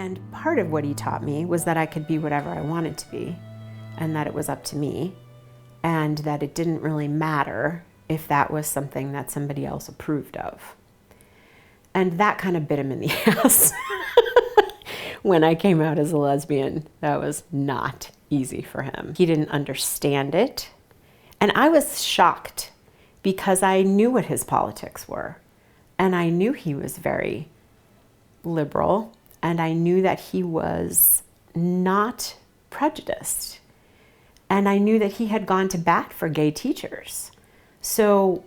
And part of what he taught me was that I could be whatever I wanted to be, and that it was up to me, and that it didn't really matter if that was something that somebody else approved of. And that kind of bit him in the ass. When I came out as a lesbian, that was not easy for him. He didn't understand it. And I was shocked because I knew what his politics were. And I knew he was very liberal. And I knew that he was not prejudiced. And I knew that he had gone to bat for gay teachers. So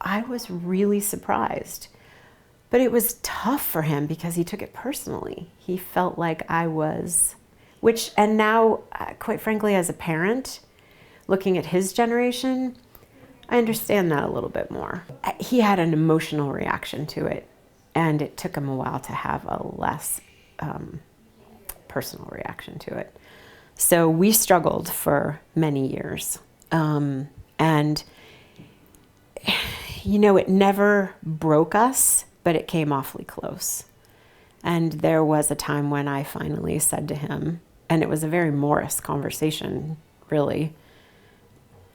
I was really surprised. But it was tough for him because he took it personally. He felt like I was, and now, quite frankly, as a parent, looking at his generation, I understand that a little bit more. He had an emotional reaction to it, and it took him a while to have a less personal reaction to it. So we struggled for many years. And, it never broke us, but it came awfully close. And there was a time when I finally said to him, and it was a very Morris conversation, really.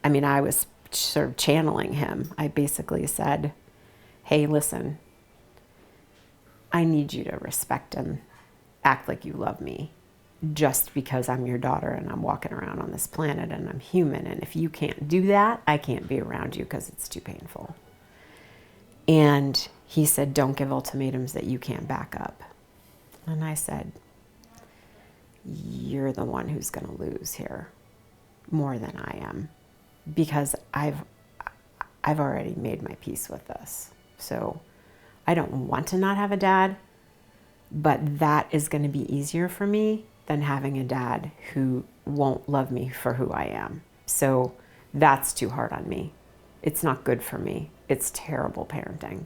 I mean, I was sort of channeling him. I basically said, hey, listen, I need you to respect and act like you love me just because I'm your daughter and I'm walking around on this planet and I'm human. And if you can't do that, I can't be around you because it's too painful. And he said, don't give ultimatums that you can't back up. And I said, you're the one who's going to lose here more than I am, because I've already made my peace with this. So I don't want to not have a dad, but that is going to be easier for me than having a dad who won't love me for who I am. So that's too hard on me. It's not good for me. It's terrible parenting.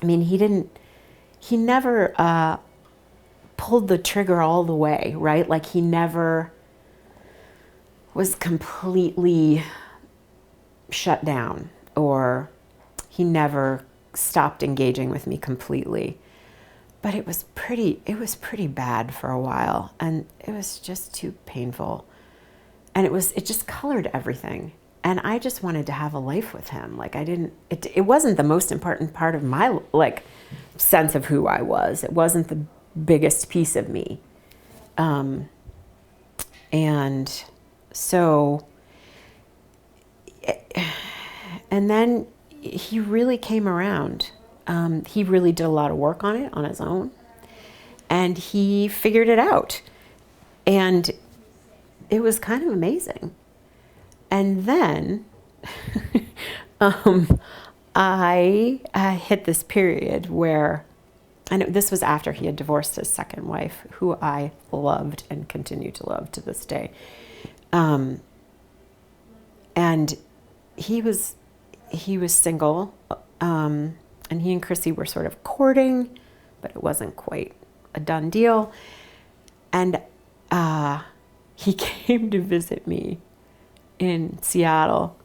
I mean, he never pulled the trigger all the way, right? Like he never was completely shut down, or he never stopped engaging with me completely. But it was pretty bad for a while, and it was just too painful. And it just colored everything. And I just wanted to have a life with him. Like it wasn't the most important part of my sense of who I was. It wasn't the biggest piece of me. And so, and then he really came around. He really did a lot of work on it on his own, and he figured it out. And it was kind of amazing. And then I hit this period where, and this was after he had divorced his second wife, who I loved and continue to love to this day. And he was single, and he and Chrissy were sort of courting, but it wasn't quite a done deal. And he came to visit me in Seattle,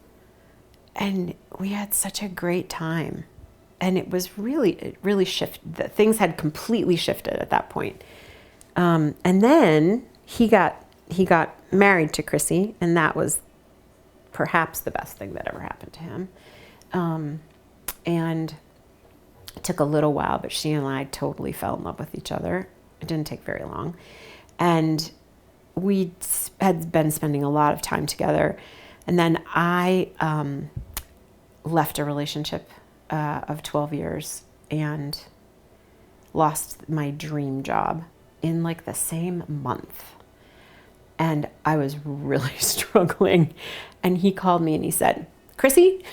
and we had such a great time. And it really shifted. Things had completely shifted at that point. And then he got married to Chrissy, and that was perhaps the best thing that ever happened to him. And it took a little while, but she and I totally fell in love with each other. It didn't take very long. And we had been spending a lot of time together. And then I left a relationship of 12 years and lost my dream job in the same month. And I was really struggling. And he called me and he said, Chrissy,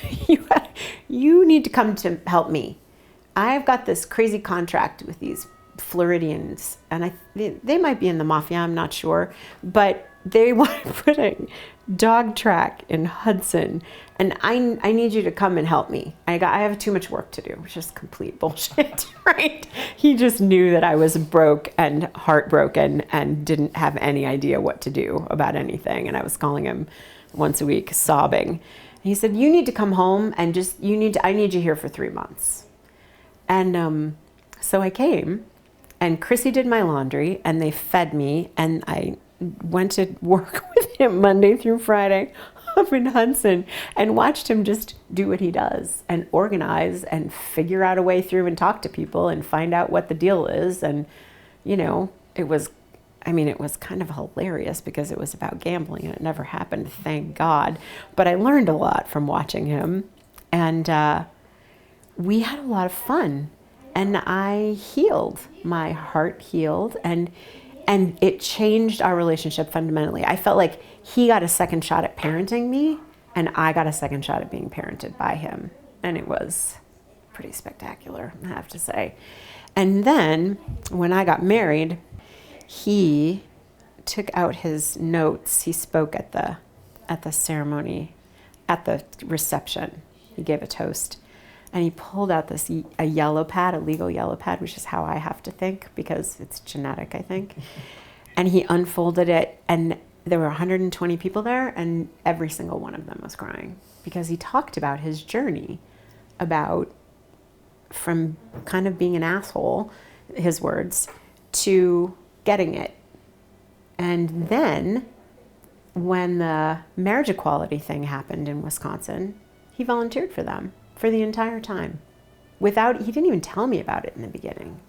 you need to come to help me. I've got this crazy contract with these Floridians, and they might be in the mafia, I'm not sure, but they want to put a dog track in Hudson, and I need you to come and help me. I have too much work to do, which is complete bullshit, right? He just knew that I was broke and heartbroken and didn't have any idea what to do about anything, and I was calling him once a week sobbing. And he said, you need to come home and I need you here for 3 months. And so I came. And Chrissy did my laundry, and they fed me, and I went to work with him Monday through Friday up in Hudson and watched him just do what he does and organize and figure out a way through and talk to people and find out what the deal is. And, it was kind of hilarious because it was about gambling and it never happened, thank God. But I learned a lot from watching him, and we had a lot of fun. And I healed. My heart healed, and it changed our relationship fundamentally. I felt like he got a second shot at parenting me, and I got a second shot at being parented by him. And it was pretty spectacular, I have to say. And then when I got married, he took out his notes. He spoke at the ceremony, at the reception. He gave a toast. And he pulled out a yellow pad, a legal yellow pad, which is how I have to think because it's genetic, I think. And he unfolded it, and there were 120 people there, and every single one of them was crying because he talked about his journey, about from kind of being an asshole, his words, to getting it. And then when the marriage equality thing happened in Wisconsin, he volunteered for them for the entire time. He didn't even tell me about it in the beginning.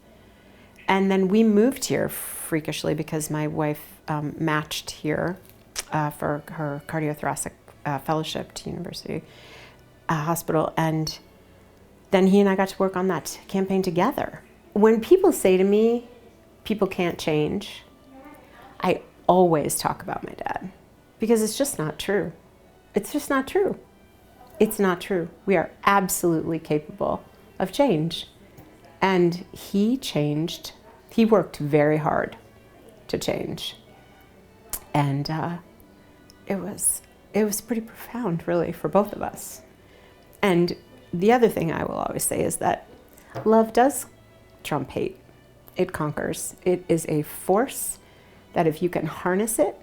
And then we moved here freakishly because my wife matched here for her cardiothoracic fellowship to University Hospital. And then he and I got to work on that campaign together. When people say to me, people can't change, I always talk about my dad because it's just not true. It's just not true. It's not true. We are absolutely capable of change. And he changed. He worked very hard to change. And it was pretty profound, really, for both of us. And the other thing I will always say is that love does trump hate. It conquers. It is a force that if you can harness it,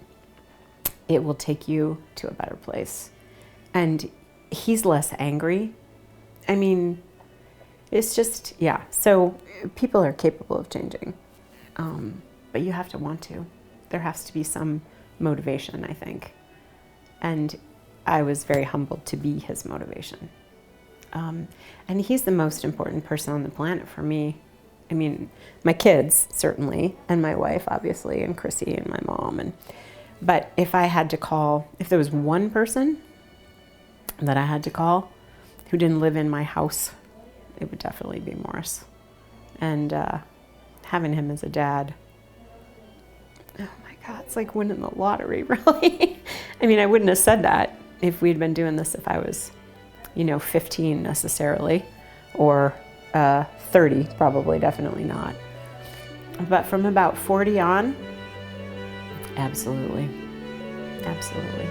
it will take you to a better place. And he's less angry. I mean, it's just, yeah. So people are capable of changing, but you have to want to. There has to be some motivation, I think. And I was very humbled to be his motivation. And he's the most important person on the planet for me. I mean, my kids, certainly, and my wife, obviously, and Chrissy and my mom. But if there was one person that I had to call who didn't live in my house, it would definitely be Morris. And having him as a dad, oh my God, it's like winning the lottery, really. I mean, I wouldn't have said that if we'd been doing this if I was, 15 necessarily, or 30, probably, definitely not. But from about 40 on, absolutely, absolutely.